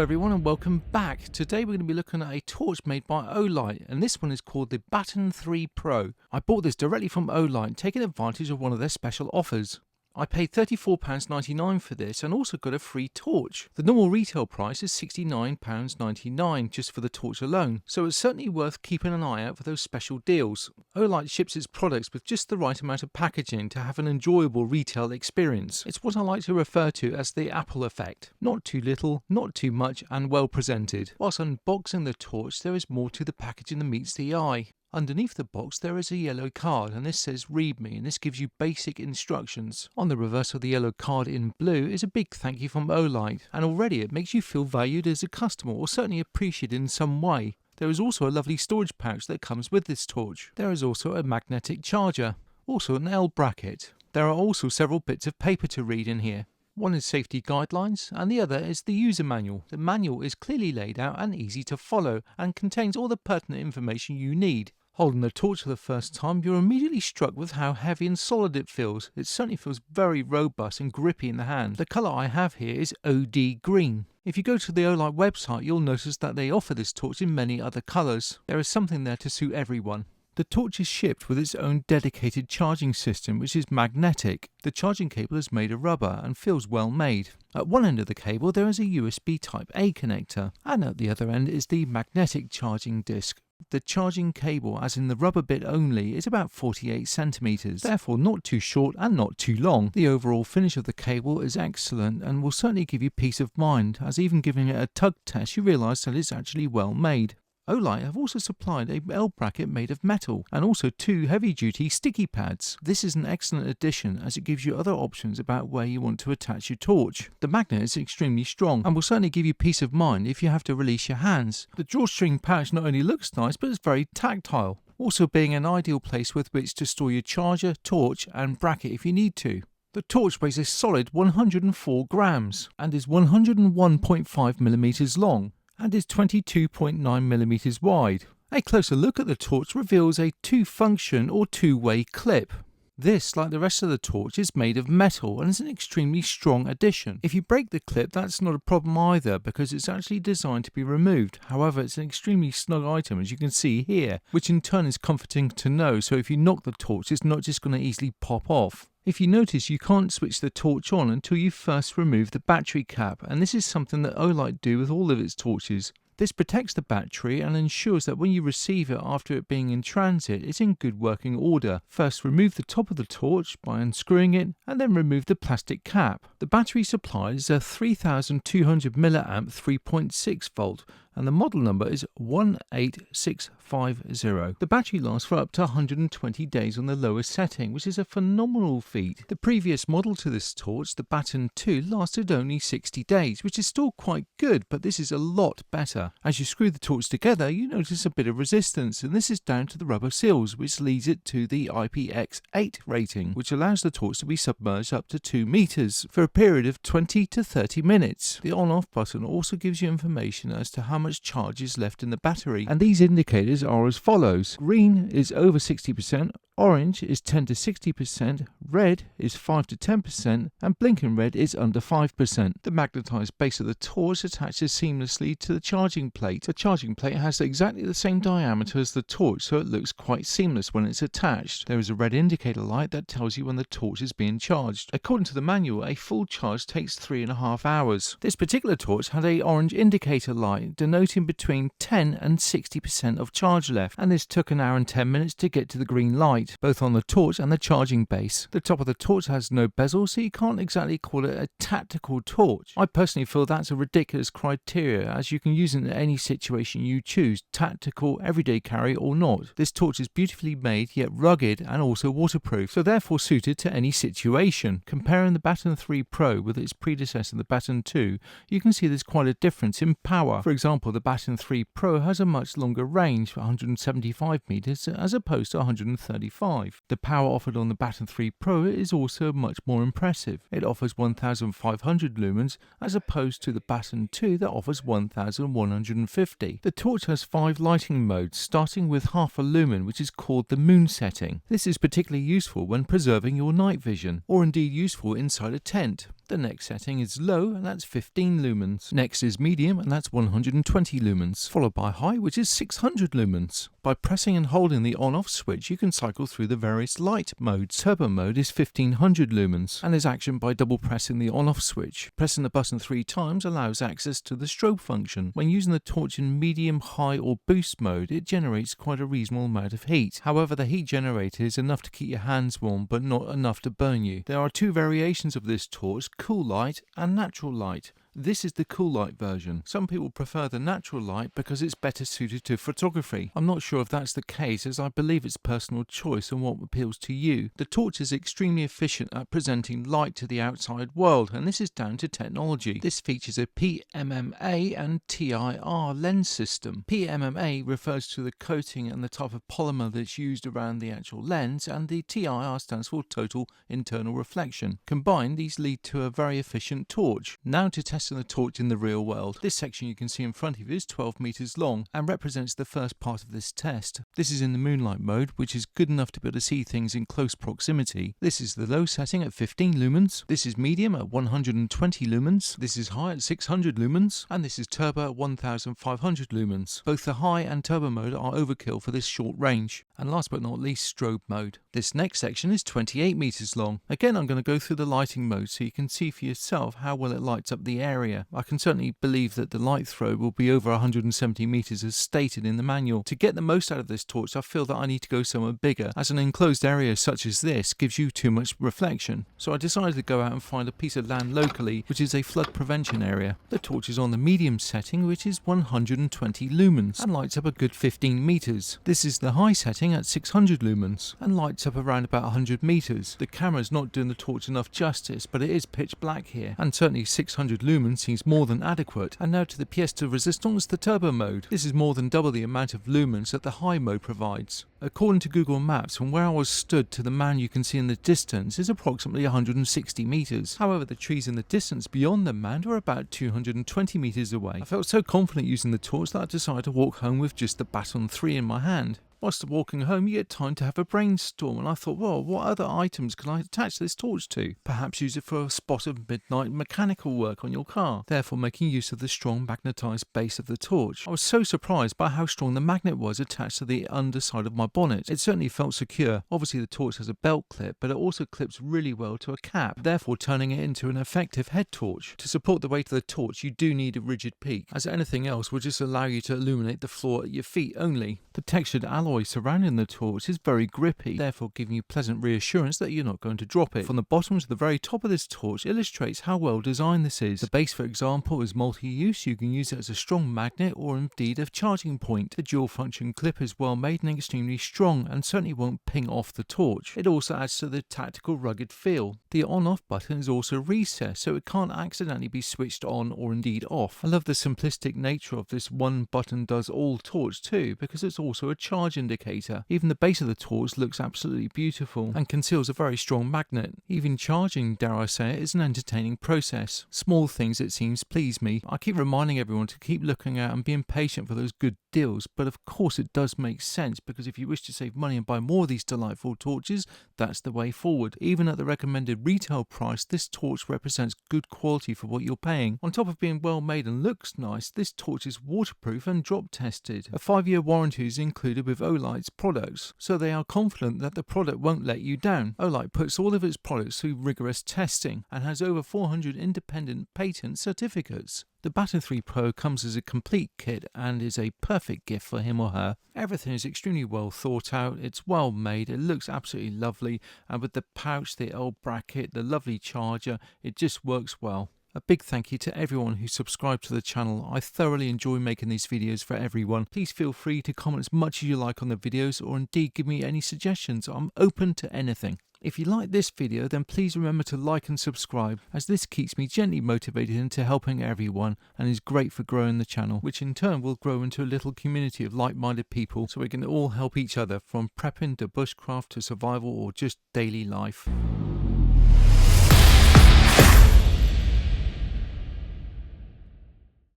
everyone and welcome back. Today we're going to be looking at a torch made by Olight, and this one is called the Baton 3 Pro. I bought this directly from Olight, taking advantage of one of their special offers. I paid £34.99 for this and also got a free torch. The normal retail price is £69.99 just for the torch alone, so it's certainly worth keeping an eye out for those special deals. Olight ships its products with just the right amount of packaging to have an enjoyable retail experience. It's what I like to refer to as the Apple effect. Not too little, not too much, and well presented. Whilst unboxing the torch, there is more to the packaging than meets the eye. Underneath the box there is a yellow card, and this says read me, and this gives you basic instructions. On the reverse of the yellow card in blue is a big thank you from Olight, and already it makes you feel valued as a customer, or certainly appreciated in some way. There is also a lovely storage pouch that comes with this torch. There is also a magnetic charger, also an L bracket. There are also several bits of paper to read in here. One is safety guidelines and the other is the user manual. The manual is clearly laid out and easy to follow and contains all the pertinent information you need. Holding the torch for the first time, you're immediately struck with how heavy and solid it feels. It certainly feels very robust and grippy in the hand. The colour I have here is OD green. If you go to the Olight website, you'll notice that they offer this torch in many other colours. There is something there to suit everyone. The torch is shipped with its own dedicated charging system, which is magnetic. The charging cable is made of rubber and feels well made. At one end of the cable there is a USB Type A connector, and at the other end is the magnetic charging disc. The charging cable, as in the rubber bit only, is about 48 centimeters, therefore not too short and not too long. The overall finish of the cable is excellent and will certainly give you peace of mind, as even giving it a tug test you realise that it's actually well made. Olight have also supplied a L bracket made of metal and also two heavy-duty sticky pads. This is an excellent addition as it gives you other options about where you want to attach your torch. The magnet is extremely strong and will certainly give you peace of mind if you have to release your hands. The drawstring pouch not only looks nice but it's very tactile, also being an ideal place with which to store your charger, torch and bracket if you need to. The torch weighs a solid 104 grams and is 101.5mm long. And is 22.9mm wide. A closer look at the torch reveals a two-function or two-way clip. This, like the rest of the torch, is made of metal and is an extremely strong addition. If you break the clip, that's not a problem either because it's actually designed to be removed. However, it's an extremely snug item, as you can see here, which in turn is comforting to know, so if you knock the torch, it's not just going to easily pop off. If you notice, you can't switch the torch on until you first remove the battery cap, and this is something that Olight do with all of its torches. This protects the battery and ensures that when you receive it after it being in transit, it's in good working order. First remove the top of the torch by unscrewing it and then remove the plastic cap. The battery supplied is a 3200 mAh 3.6 volt and the model number is 18650. The battery lasts for up to 120 days on the lowest setting, which is a phenomenal feat. The previous model to this torch, the Baton 2, lasted only 60 days, which is still quite good, but this is a lot better. As you screw the torch together, you notice a bit of resistance, and this is down to the rubber seals, which leads it to the IPX8 rating, which allows the torch to be submerged up to 2 meters for a period of 20 to 30 minutes. The on-off button also gives you information as to how much charge is left in the battery, and these indicators are as follows. Green is over 60%, orange is 10 to 60%, red is 5 to 10%, and blinking red is under 5%. The magnetized base of the torch attaches seamlessly to the charging plate. The charging plate has exactly the same diameter as the torch, so it looks quite seamless when it's attached. There is a red indicator light that tells you when the torch is being charged. According to the manual, a full charge takes 3.5 hours. This particular torch had an orange indicator light denoting between 10 and 60% of charge left, and this took an hour and 10 minutes to get to the green light, both on the torch and the charging base. The top of the torch has no bezel, so you can't exactly call it a tactical torch. I personally feel that's a ridiculous criteria, as you can use it in any situation you choose, tactical, everyday carry or not. This torch is beautifully made, yet rugged and also waterproof, so therefore suited to any situation. Comparing the Baton 3 Pro with its predecessor, the Baton 2, you can see there's quite a difference in power. For example, the Baton 3 Pro has a much longer range, 175 meters as opposed to 135. The power offered on the Baton 3 Pro is also much more impressive. It offers 1500 lumens as opposed to the Baton 2 that offers 1150. The torch has 5 lighting modes, starting with half a lumen, which is called the moon setting. This is particularly useful when preserving your night vision, or indeed useful inside a tent. The next setting is low, and that's 15 lumens. Next is medium, and that's 120 lumens, followed by high, which is 600 lumens. By pressing and holding the on-off switch, you can cycle through the various light modes. Turbo mode is 1500 lumens and is actioned by double pressing the on-off switch. Pressing the button 3 times allows access to the strobe function. When using the torch in medium, high or boost mode, it generates quite a reasonable amount of heat. However, the heat generated is enough to keep your hands warm, but not enough to burn you. There are 2 variations of this torch, cool light and natural light. This is the cool light version. Some people prefer the natural light because it's better suited to photography. I'm not sure if that's the case, as I believe it's personal choice and what appeals to you. The torch is extremely efficient at presenting light to the outside world, and this is down to technology. This features a PMMA and TIR lens system. PMMA refers to the coating and the type of polymer that's used around the actual lens, and the TIR stands for total internal reflection. Combined, these lead to a very efficient torch. Now to test the torch in the real world. This section you can see in front of you is 12 meters long and represents the first part of this test. This is in the moonlight mode, which is good enough to be able to see things in close proximity. This is the low setting at 15 lumens. This is medium at 120 lumens. This is high at 600 lumens. And this is turbo at 1500 lumens. Both the high and turbo mode are overkill for this short range. And last but not least, strobe mode. This next section is 28 meters long. Again, I'm going to go through the lighting mode so you can see for yourself how well it lights up the area. I can certainly believe that the light throw will be over 170 meters as stated in the manual. To get the most out of this torch, I feel that I need to go somewhere bigger, as an enclosed area such as this gives you too much reflection. So I decided to go out and find a piece of land locally, which is a flood prevention area. The torch is on the medium setting, which is 120 lumens, and lights up a good 15 meters. This is the high setting at 600 lumens, and lights up around about 100 meters. The camera's not doing the torch enough justice, but it is pitch black here, and certainly 600 lumens seems more than adequate. And now to the pièce de résistance, the turbo mode. This is more than double the amount of lumens that the high mode provides. According to Google Maps, from where I was stood to the man you can see in the distance is approximately 160 meters. However, the trees in the distance beyond the man are about 220 meters away. I felt so confident using the torch that I decided to walk home with just the Baton 3 in my hand. Whilst walking home, you get time to have a brainstorm, and I thought, well, what other items can I attach this torch to? Perhaps use it for a spot of midnight mechanical work on your car, therefore making use of the strong magnetised base of the torch. I was so surprised by how strong the magnet was attached to the underside of my bonnet. It certainly felt secure. Obviously the torch has a belt clip, but it also clips really well to a cap, therefore turning it into an effective head torch. To support the weight of the torch, you do need a rigid peak, as anything else will just allow you to illuminate the floor at your feet only. The textured alloy surrounding the torch is very grippy, therefore giving you pleasant reassurance that you're not going to drop it. From the bottom to the very top of this torch illustrates how well designed this is. The base, for example, is multi-use. You can use it as a strong magnet or indeed a charging point. The dual function clip is well made and extremely strong and certainly won't ping off the torch. It also adds to the tactical rugged feel. The on-off button is also recessed so it can't accidentally be switched on or indeed off. I love the simplistic nature of this one button does all torch too, because it's also a charge indicator. Even the base of the torch looks absolutely beautiful and conceals a very strong magnet. Even charging, dare I say it, is an entertaining process. Small things, it seems, please me. I keep reminding everyone to keep looking out and being patient for those good deals, but of course it does make sense, because if you wish to save money and buy more of these delightful torches, that's the way forward. Even at the recommended retail price, this torch represents good quality for what you're paying. On top of being well made and looks nice, this torch is waterproof and drop tested. A 5-year warranty is included with Olight's products, so they are confident that the product won't let you down. Olight puts all of its products through rigorous testing and has over 400 independent patent certificates. The Baton 3 Pro comes as a complete kit and is a perfect gift for him or her. Everything is extremely well thought out, it's well made, it looks absolutely lovely, and with the pouch, the L bracket, the lovely charger, it just works well. A big thank you to everyone who subscribed to the channel. I thoroughly enjoy making these videos for everyone. Please feel free to comment as much as you like on the videos, or indeed give me any suggestions. I'm open to anything. If you like this video, then please remember to like and subscribe, as this keeps me gently motivated into helping everyone and is great for growing the channel, which in turn will grow into a little community of like-minded people so we can all help each other, from prepping to bushcraft to survival or just daily life.